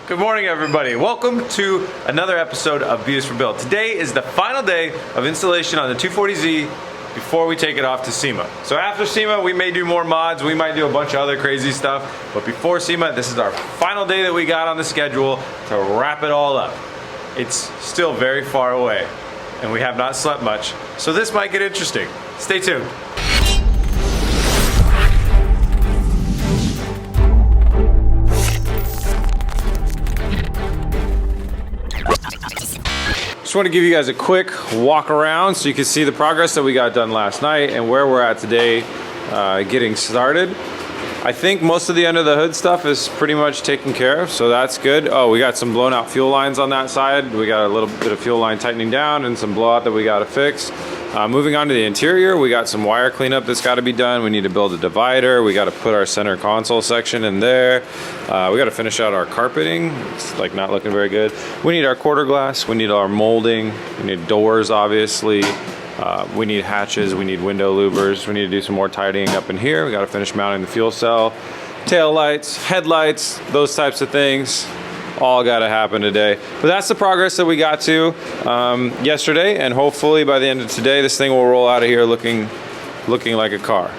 Good morning, everybody. Welcome to another episode of Views for Build. Today is the final day of installation on the 240Z before we take it off to SEMA. So after SEMA, we may do more mods, we might do a bunch of other crazy stuff, but before SEMA, this is our final day that we got on the schedule to wrap it all up. It's still very far away, and we have not slept much, so this might get interesting. Stay tuned. Just want to give you guys a quick walk around so you can see the progress that we got done last night and where we're at today getting started. I think most of the under the hood stuff is pretty much taken care of, so that's good. Oh, we got some blown out fuel lines on that side. We got a little bit of fuel line tightening down and some blowout that we got to fix. Moving on to the interior, we got some wire cleanup that's got to be done. We need to build a divider. We got to put our center console section in there. We got to finish out our carpeting. It's like not looking very good. We need our quarter glass. We need our molding. We need doors, obviously. We need hatches. We need window louvers. We need to do some more tidying up in here. We got to finish mounting the fuel cell, tail lights, headlights, those types of things. All got to happen today. But that's the progress that we got to yesterday, and hopefully by the end of today this thing will roll out of here looking like a car.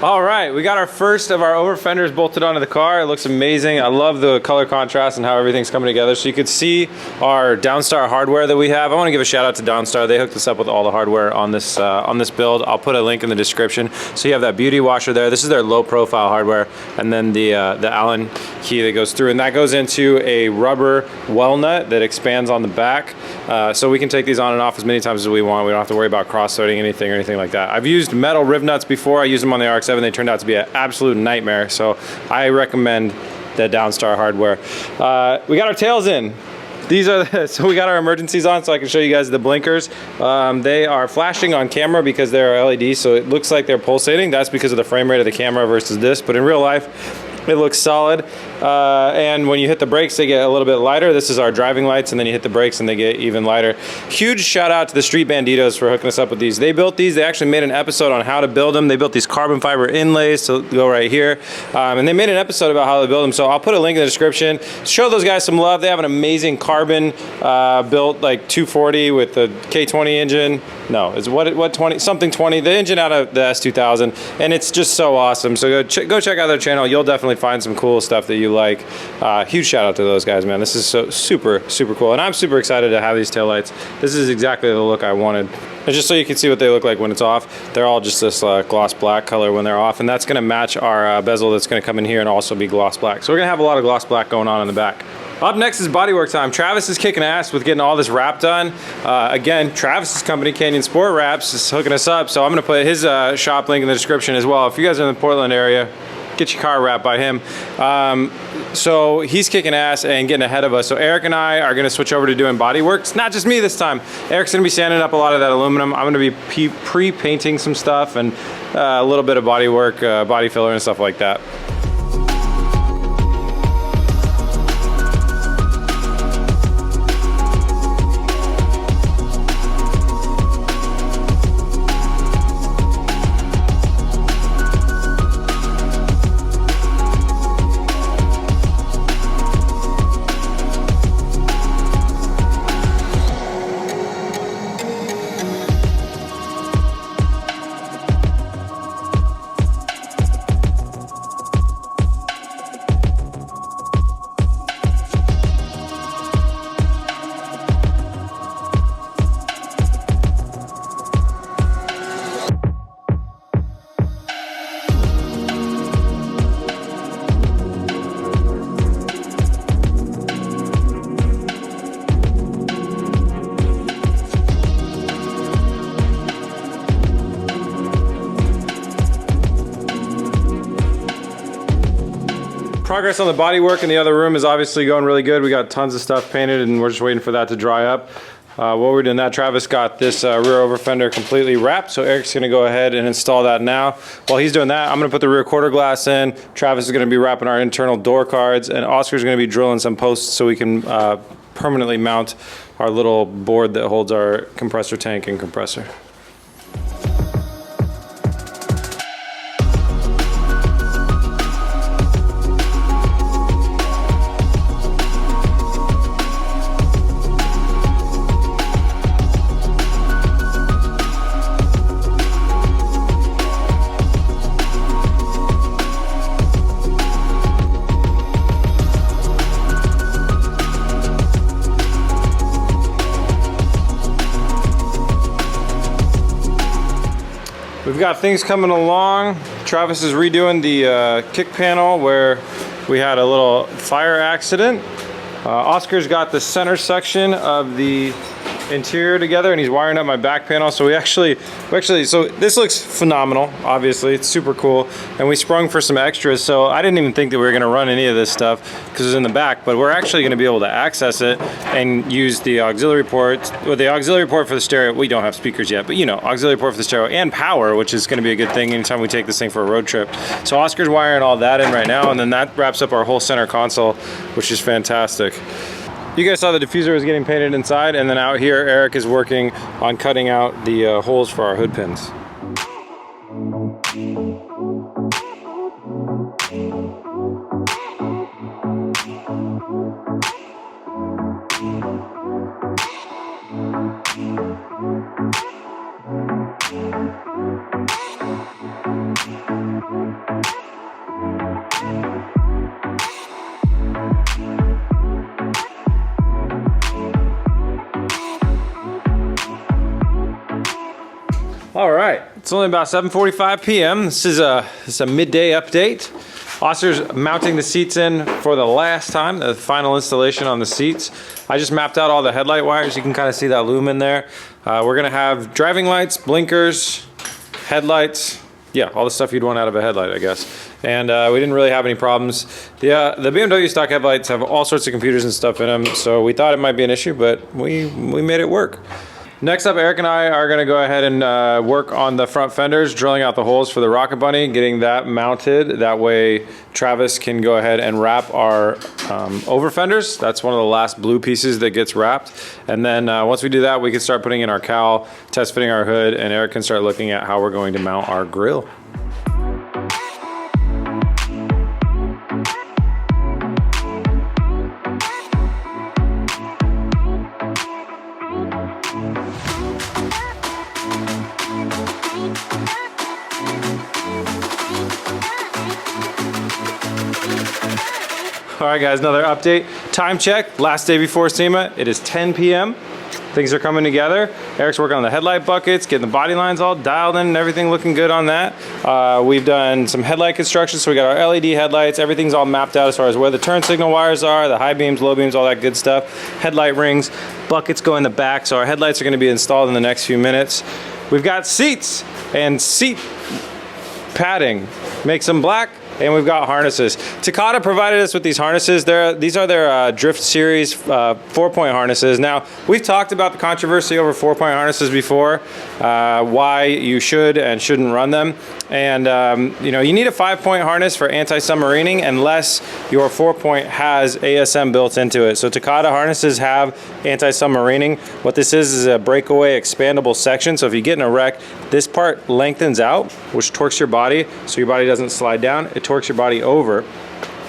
All right, we got our first of our over fenders bolted onto the car. It looks amazing. I love the color contrast and how everything's coming together. So you could see our Downstar hardware that we have. I want to give a shout out to Downstar. They hooked us up with all the hardware on this build. I'll put a link in the description. So you have that beauty washer there. This is their low profile hardware, and then the Allen key that goes through, and that goes into a rubber well nut that expands on the back. So we can take these on and off as many times as we want. We don't have to worry about cross-threading anything or anything like that. I've used metal riv nuts before. I used them on the RX-7. They turned out to be an absolute nightmare. So I recommend the Downstar hardware. We got our tails in. These are so we got our emergencies on, so I can show you guys the blinkers. They are flashing on camera because they're LED, so it looks like they're pulsating. That's because of the frame rate of the camera versus this, but in real life, it looks solid. And when you hit the brakes, they get a little bit lighter. This is our driving lights, and then you hit the brakes and they get even lighter. Huge shout out to the Street Banditos for hooking us up with these. They built these. They actually made an episode on how to build them. They built these carbon fiber inlays, so go right here. And they made an episode about how to build them, so I'll put a link in the description. Show those guys some love. They have an amazing carbon built like 240 with the K20 engine. No, it's what 20 something 20. The engine out of the S2000, and it's just so awesome. So go check out their channel. You'll definitely find some cool stuff that you like. Huge shout out to those guys, man. This is so super cool, and I'm super excited to have these taillights. This is exactly the look I wanted. And just so you can see what they look like when it's off, they're all just this gloss black color when they're off, and that's going to match our bezel that's going to come in here and also be gloss black. So we're going to have a lot of gloss black going on in the back. Up next is bodywork time. Travis is kicking ass with getting all this wrap done. Again, Travis's company, Canyon Sport Wraps, is hooking us up, so I'm going to put his shop link in the description as well. If you guys are in the Portland area, get your car wrapped by him. So he's kicking ass and getting ahead of us. So Eric and I are gonna switch over to doing body work. It's not just me this time. Eric's gonna be sanding up a lot of that aluminum. I'm gonna be pre-painting some stuff and a little bit of body work, body filler and stuff like that. Progress on the bodywork in the other room is obviously going really good. We got tons of stuff painted and we're just waiting for that to dry up. While we're doing that, Travis got this rear over fender completely wrapped, so Eric's gonna go ahead and install that now. While he's doing that, I'm gonna put the rear quarter glass in. Travis is gonna be wrapping our internal door cards, and Oscar's gonna be drilling some posts so we can permanently mount our little board that holds our compressor tank and compressor. We've got things coming along. Travis is redoing the kick panel where we had a little fire accident. Oscar's got the center section of the interior together and he's wiring up my back panel. So so this looks phenomenal, obviously, it's super cool. And we sprung for some extras. So I didn't even think that we were gonna run any of this stuff because it's in the back, but we're actually gonna be able to access it and use the auxiliary port. Well, the auxiliary port for the stereo, we don't have speakers yet, but you know, auxiliary port for the stereo and power, which is gonna be a good thing anytime we take this thing for a road trip. So Oscar's wiring all that in right now, and then that wraps up our whole center console, which is fantastic. You guys saw the diffuser was getting painted inside, and then out here, Eric is working on cutting out the holes for our hood pins. All right, it's only about 7:45 p.m. This is a midday update. Oscar's mounting the seats in for the last time, the final installation on the seats. I just mapped out all the headlight wires. You can kind of see that loom in there. We're gonna have driving lights, blinkers, headlights, yeah, all the stuff you'd want out of a headlight, I guess. And we didn't really have any problems. The BMW stock headlights have all sorts of computers and stuff in them, so we thought it might be an issue, but we made it work. Next up, Eric and I are gonna go ahead and work on the front fenders, drilling out the holes for the Rocket Bunny, getting that mounted. That way Travis can go ahead and wrap our over fenders. That's one of the last blue pieces that gets wrapped. And then once we do that, we can start putting in our cowl, test fitting our hood, and Eric can start looking at how we're going to mount our grill. All right, guys, another update. Time check, last day before SEMA. It is 10 p.m. Things are coming together. Eric's working on the headlight buckets, getting the body lines all dialed in and everything looking good on that. We've done some headlight construction, so we got our LED headlights. Everything's all mapped out as far as where the turn signal wires are, the high beams, low beams, all that good stuff. Headlight rings, buckets go in the back, so our headlights are gonna be installed in the next few minutes. We've got seats and seat padding. Makes them black. And we've got harnesses. Takata provided us with these harnesses. These are their Drift Series 4-point harnesses. Now, we've talked about the controversy over 4-point harnesses before, why you should and shouldn't run them. And you know, you need a 5-point harness for anti-submarining unless your 4-point has ASM built into it. So Takata harnesses have anti-submarining. What this is a breakaway expandable section. So if you get in a wreck, this part lengthens out, which torques your body, so your body doesn't slide down. It torques your body over,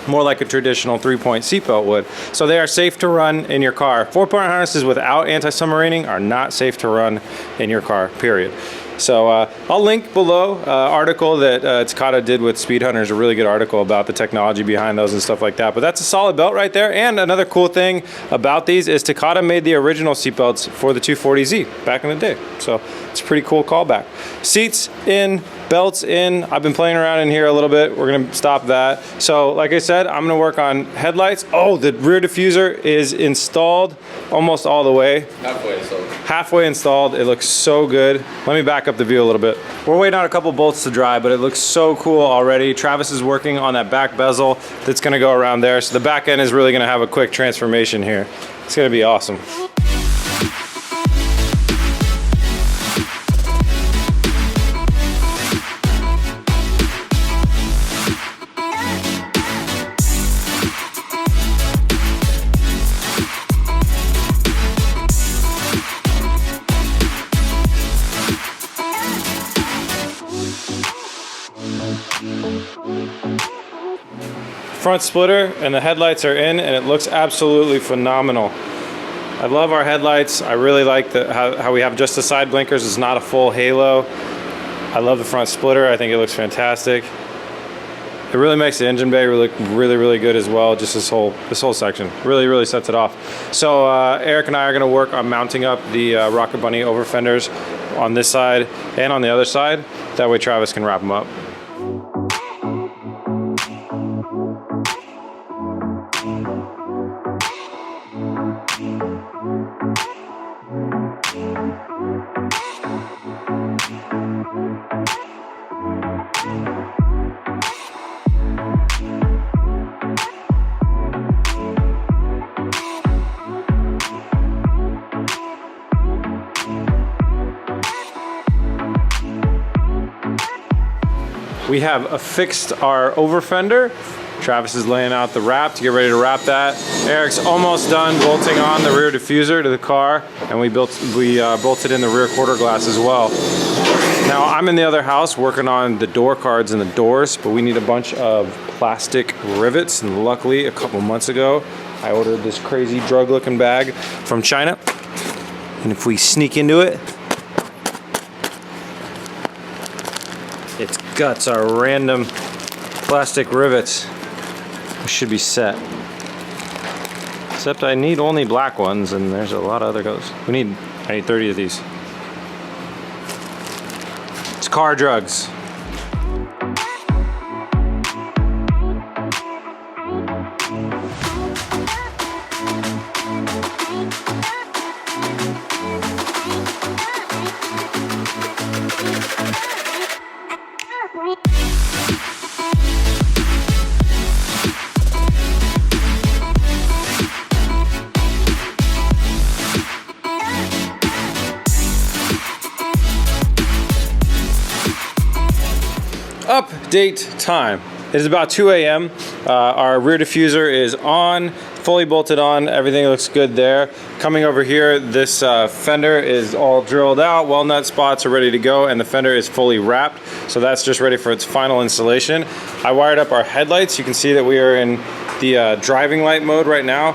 more like a traditional 3-point seatbelt would. So they are safe to run in your car. 4-point harnesses without anti-submarining are not safe to run in your car, period. So I'll link below article that Takata did with Speed Hunters, a really good article about the technology behind those and stuff like that. But that's a solid belt right there. And another cool thing about these is Takata made the original seatbelts for the 240Z back in the day. So it's a pretty cool callback. Seats in, belts in. I've been playing around in here a little bit. We're gonna stop that. So like I said, I'm gonna work on headlights. Oh, the rear diffuser is installed almost all the way. Halfway, so. halfway installed. It looks so good. Let me back up the view a little bit. We're waiting on a couple bolts to dry, but it looks so cool already. Travis is working on that back bezel that's gonna go around there. So the back end is really gonna have a quick transformation here. It's gonna be awesome. Front splitter and the headlights are in, and it looks absolutely phenomenal. I love our headlights. I really like how we have just the side blinkers. It's not a full halo. I love the front splitter. I think it looks fantastic. It really makes the engine bay look really good as well. Just this whole section really sets it off. So Eric and I are going to work on mounting up the Rocket Bunny over fenders on this side and on the other side. That way Travis can wrap them up. We have affixed our over fender. Travis is laying out the wrap to get ready to wrap that. Eric's almost done bolting on the rear diffuser to the car, and we bolted in the rear quarter glass as well. Now I'm in the other house working on the door cards and the doors, but we need a bunch of plastic rivets, and luckily a couple months ago I ordered this crazy drug looking bag from China, and if we sneak into it, its guts are random plastic rivets. We should be set. Except I need only black ones, and there's a lot of other colors. I need 30 of these. It's car drugs. Update time. It is about 2 a.m. Our rear diffuser is on, fully bolted on. Everything looks good there. Coming over here, this fender is all drilled out. Well nut spots are ready to go, and the fender is fully wrapped. So that's just ready for its final installation. I wired up our headlights. You can see that we are in the driving light mode right now.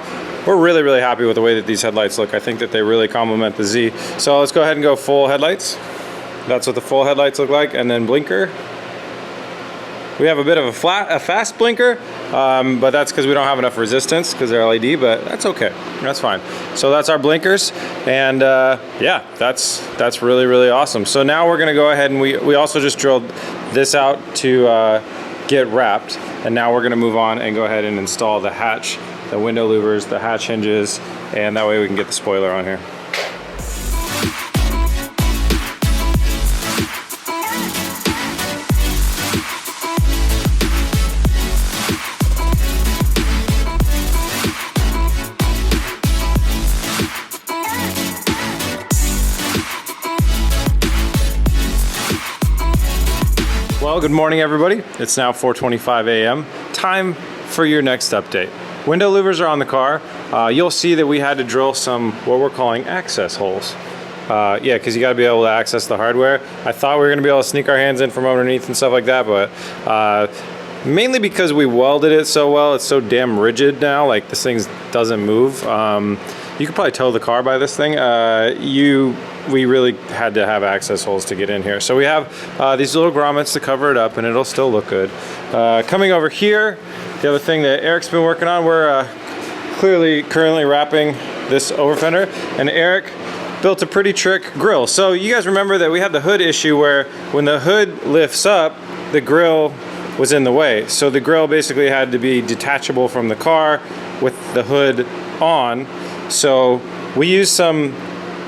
We're really happy with the way that these headlights look. I think that they really complement the Z. So let's go ahead and go full headlights. That's what the full headlights look like, and then blinker. We have a bit of a fast blinker, but that's because we don't have enough resistance because they're LED, but that's okay. That's fine. So that's our blinkers, and yeah, that's really awesome. So now we're gonna go ahead, and we also just drilled this out to get wrapped, and now we're gonna move on and go ahead and install the hatch, the window louvers, the hatch hinges, and that way we can get the spoiler on here. Well, good morning everybody. It's now 4:25 a.m. Time for your next update. Window louvers are on the car. You'll see that we had to drill some what we're calling access holes. Yeah, because you got to be able to access the hardware. I thought we were going to be able to sneak our hands in from underneath and stuff like that, but mainly because we welded it so well, it's so damn rigid now, like this thing doesn't move. You could probably tow the car by this thing. We really had to have access holes to get in here. So we have these little grommets to cover it up, and it'll still look good. Coming over here, the other thing that Eric's been working on, we're currently wrapping this over fender, and Eric built a pretty trick grill. So you guys remember that we had the hood issue where when the hood lifts up, the grill was in the way. So the grill basically had to be detachable from the car with the hood on. So we used some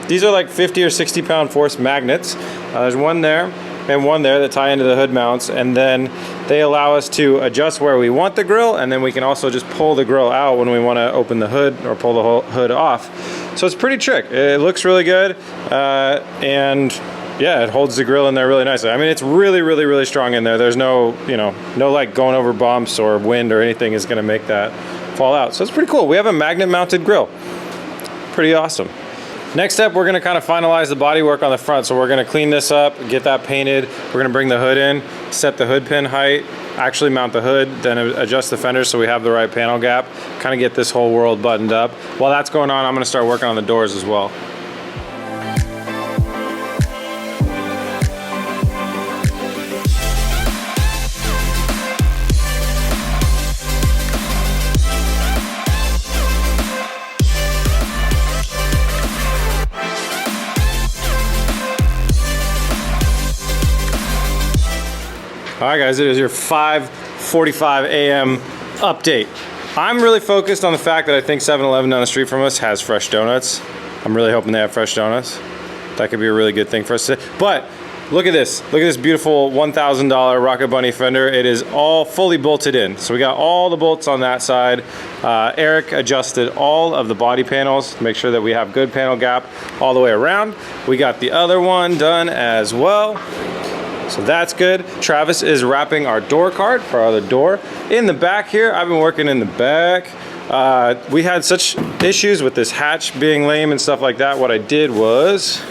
These are like 50 or 60 pound force magnets. There's one there and one there that tie into the hood mounts, and then they allow us to adjust where we want the grill, and then we can also just pull the grill out when we want to open the hood or pull the whole hood off. So it's pretty trick. It looks really good, and yeah, it holds the grill in there really nicely. I mean, it's really, really, really strong in there. There's no, you know, no like going over bumps or wind or anything is going to make that fall out. So it's pretty cool. We have a magnet mounted grill. Pretty awesome. Next up, we're gonna kind of finalize the bodywork on the front. So we're gonna clean this up, get that painted. We're gonna bring the hood in, set the hood pin height, actually mount the hood, then adjust the fenders so we have the right panel gap, kind of get this whole world buttoned up. While that's going on, I'm gonna start working on the doors as well. All right, guys, it is your 5:45 a.m. update. I'm really focused on the fact that I think 7-Eleven down the street from us has fresh donuts. I'm really hoping they have fresh donuts. That could be a really good thing for us to. But look at this. Look at this beautiful $1,000 Rocket Bunny fender. It is all fully bolted in. So we got all the bolts on that side. Eric adjusted all of the body panels to make sure that we have good panel gap all the way around. We got the other one done as well. So that's good. Travis is wrapping our door card for our other door. In the back here, I've been working in the back. We had such issues with this hatch being lame and stuff like that. What I did was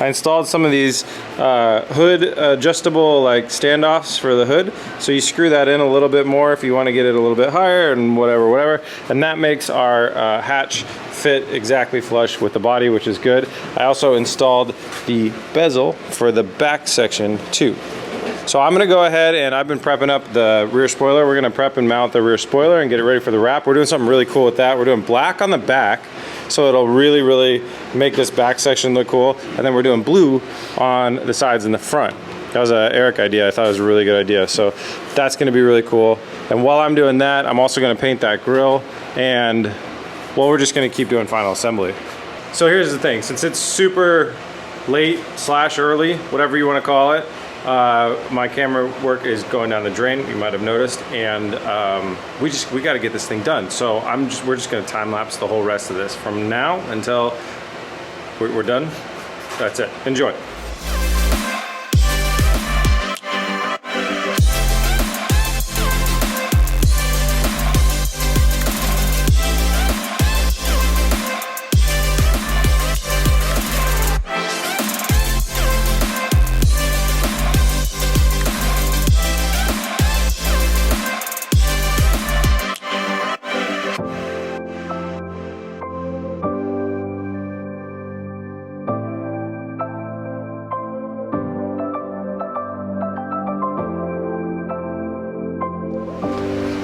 I installed some of these hood adjustable like standoffs for the hood. So you screw that in a little bit more if you want to get it a little bit higher and whatever. And that makes our hatch fit exactly flush with the body, which is good. I also installed the bezel for the back section too. So I'm gonna go ahead and I've been prepping up the rear spoiler. We're gonna prep and mount the rear spoiler and get it ready for the wrap. We're doing something really cool with that. We're doing black on the back, so it'll really, really make this back section look cool. And then we're doing blue on the sides and the front. That was an Eric idea. I thought it was a really good idea. So that's gonna be really cool. And while I'm doing that, I'm also gonna paint that grill, and well, we're just gonna keep doing final assembly. So here's the thing, since it's super late / early, whatever you wanna call it, my camera work is going down the drain, you might have noticed, and we gotta get this thing done. So we're just gonna time lapse the whole rest of this from now until we're done. That's it, enjoy.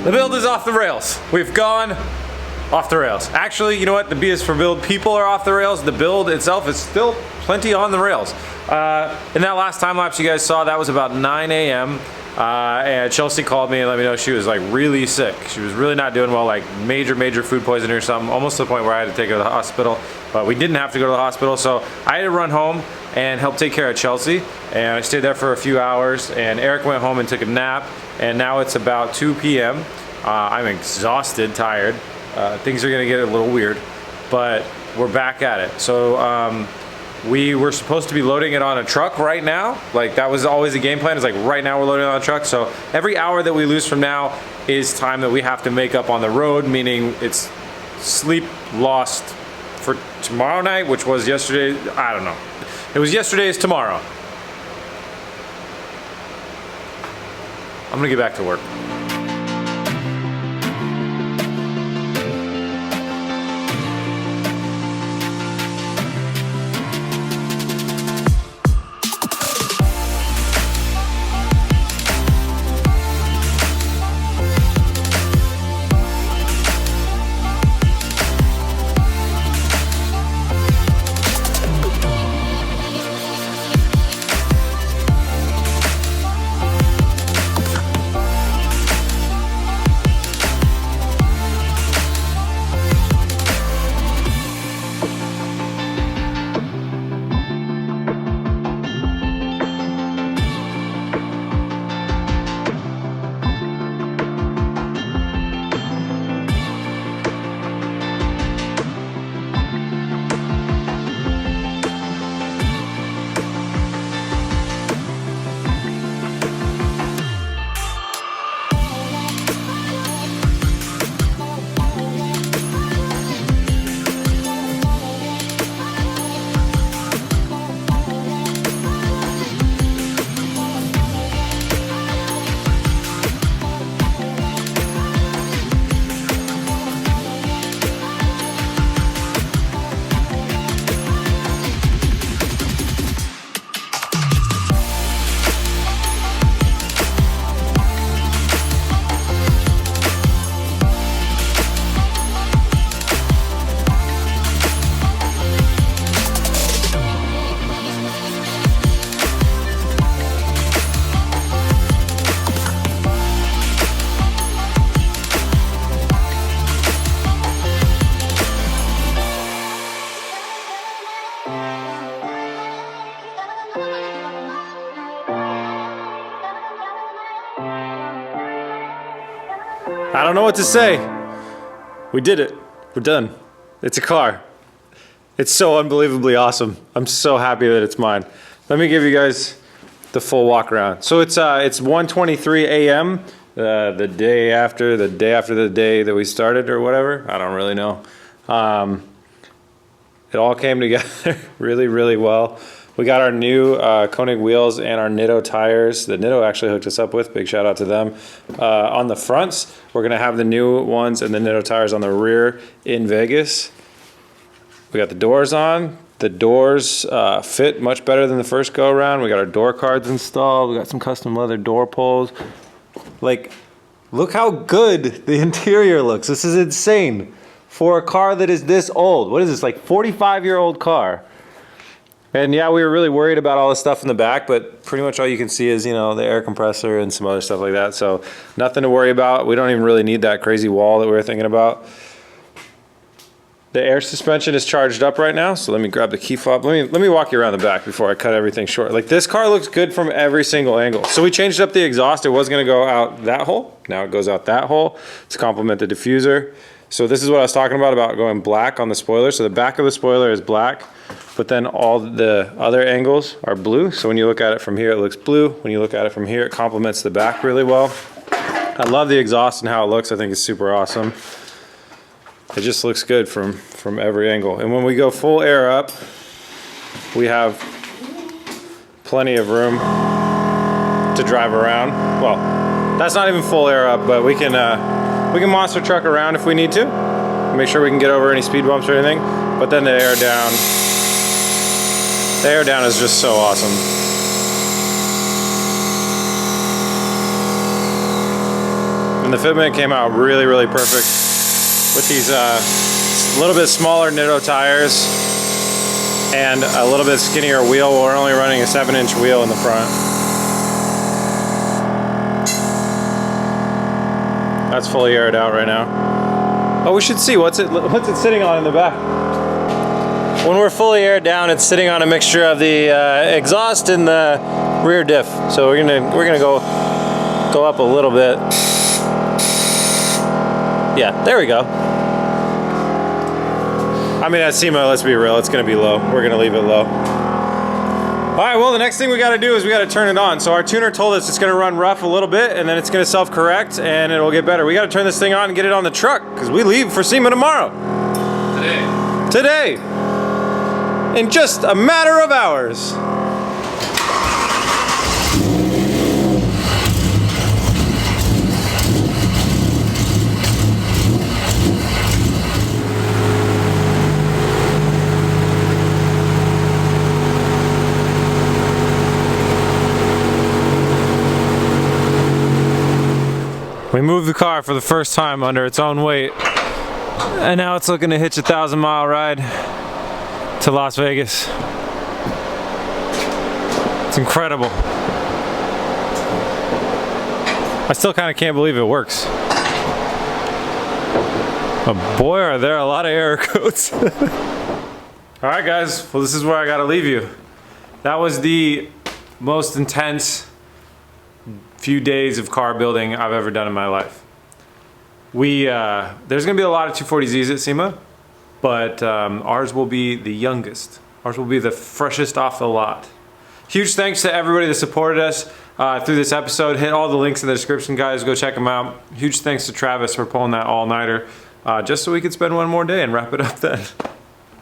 The build is off the rails. We've gone off the rails. Actually, you know what? The B is for build. People are off the rails. The build itself is still plenty on the rails. In that last time lapse you guys saw, that was about 9 a.m. And Chelsea called me and let me know she was like really sick. She was really not doing well, like major food poisoning or something, almost to the point where I had to take her to the hospital. But we didn't have to go to the hospital, so I had to run home and help take care of Chelsea. And I stayed there for a few hours, and Eric went home and took a nap, and now it's about 2 p.m. I'm exhausted, tired. Things are gonna get a little weird, but we're back at it. So we were supposed to be loading it on a truck right now. Like, that was always the game plan, is like right now we're loading it on a truck. So every hour that we lose from now is time that we have to make up on the road, meaning it's sleep lost for tomorrow night, which was yesterday. I don't know. It was yesterday's tomorrow. I'm gonna get back to work. I don't know what to say. We did it. We're done. It's a car. It's so unbelievably awesome. I'm so happy that it's mine. Let me give you guys the full walk around. So it's 1:23 a.m. The day after the day that we started or whatever. I don't really know. It all came together really, really well. We got our new KONIG wheels and our Nitto tires that Nitto actually hooked us up with. Big shout out to them. On the fronts, we're gonna have the new ones and the Nitto tires on the rear in Vegas. We got the doors on. The doors fit much better than the first go around. We got our door cards installed. We got some custom leather door pulls. Like, look how good the interior looks. This is insane for a car that is this old. What is this, like 45-year-old car? And yeah, we were really worried about all the stuff in the back, but pretty much all you can see is, you know, the air compressor and some other stuff like that. So nothing to worry about. We don't even really need that crazy wall that we were thinking about. The air suspension is charged up right now, so let me grab the key fob. Let me walk you around the back before I cut everything short. Like, this car looks good from every single angle. So we changed up the exhaust. It was gonna go out that hole. Now it goes out that hole to complement the diffuser. So this is what I was talking about going black on the spoiler. So the back of the spoiler is black, but then all the other angles are blue. So when you look at it from here, it looks blue. When you look at it from here, it complements the back really well. I love the exhaust and how it looks. I think it's super awesome. It just looks good from every angle. And when we go full air up, we have plenty of room to drive around. Well, that's not even full air up, but we can monster truck around if we need to. Make sure we can get over any speed bumps or anything. But then the air down is just so awesome. And the fitment came out really, really perfect with these a little bit smaller Nitto tires and a little bit skinnier wheel. We're only running a 7-inch wheel in the front. That's fully aired out right now. Oh, we should see what's it sitting on in the back. When we're fully aired down, it's sitting on a mixture of the exhaust and the rear diff. So we're gonna go up a little bit. Yeah, there we go. I mean, at SEMA, let's be real, it's gonna be low. We're gonna leave it low. All right, well, the next thing we gotta do is we gotta turn it on. So our tuner told us it's gonna run rough a little bit and then it's gonna self-correct and it'll get better. We gotta turn this thing on and get it on the truck because we leave for SEMA tomorrow. Today. In just a matter of hours. We moved the car for the first time under its own weight, and now it's looking to hitch a 1,000-mile ride to Las Vegas. It's incredible. I still kind of can't believe it works. Oh boy, are there a lot of error codes. All right, guys, well, this is where I gotta leave you. That was the most intense few days of car building I've ever done in my life. There's gonna be a lot of 240Zs at SEMA, but ours will be the youngest. Ours will be the freshest off the lot. Huge thanks to everybody that supported us through this episode. Hit all the links in the description, guys. Go check them out. Huge thanks to Travis for pulling that all-nighter just so we could spend one more day and wrap it up then.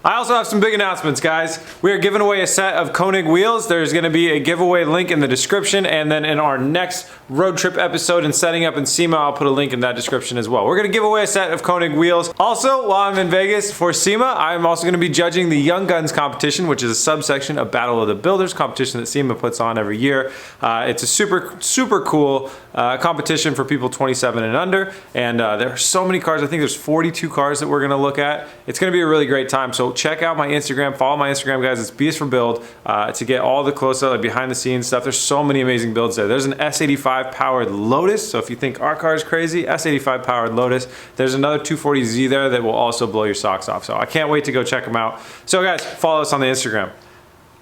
I also have some big announcements, guys. We are giving away a set of KONIG wheels. There's gonna be a giveaway link in the description, and then in our next road trip episode and setting up in SEMA, I'll put a link in that description as well. We're gonna give away a set of KONIG wheels. Also, while I'm in Vegas for SEMA, I'm also gonna be judging the Young Guns competition, which is a subsection of Battle of the Builders competition that SEMA puts on every year. It's a super cool competition for people 27 and under, and there are so many cars. I think there's 42 cars that we're gonna look at. It's gonna be a really great time, so check out my Instagram, follow my Instagram, guys. It's BS for Build to get all the close-up, like behind the scenes stuff. There's so many amazing builds there. There's an S85 powered Lotus, so if you think our car is crazy, S85 powered Lotus. There's another 240Z there that will also blow your socks off, so I can't wait to go check them out. So guys, follow us on the Instagram.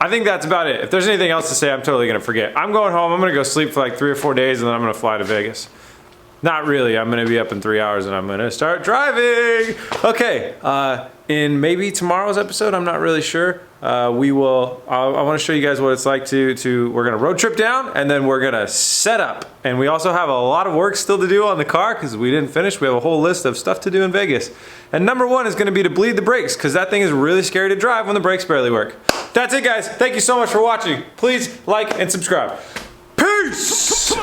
I think that's about it. If there's anything else to say, I'm totally gonna forget. I'm going home, I'm gonna go sleep for like 3 or 4 days, and then I'm gonna fly to Vegas. Not really, I'm gonna be up in 3 hours and I'm gonna start driving. Okay, in maybe tomorrow's episode, I'm not really sure. I wanna show you guys what it's like we're gonna road trip down and then we're gonna set up. And we also have a lot of work still to do on the car because we didn't finish. We have a whole list of stuff to do in Vegas. And number one is gonna be to bleed the brakes because that thing is really scary to drive when the brakes barely work. That's it, guys. Thank you so much for watching. Please like and subscribe. Peace!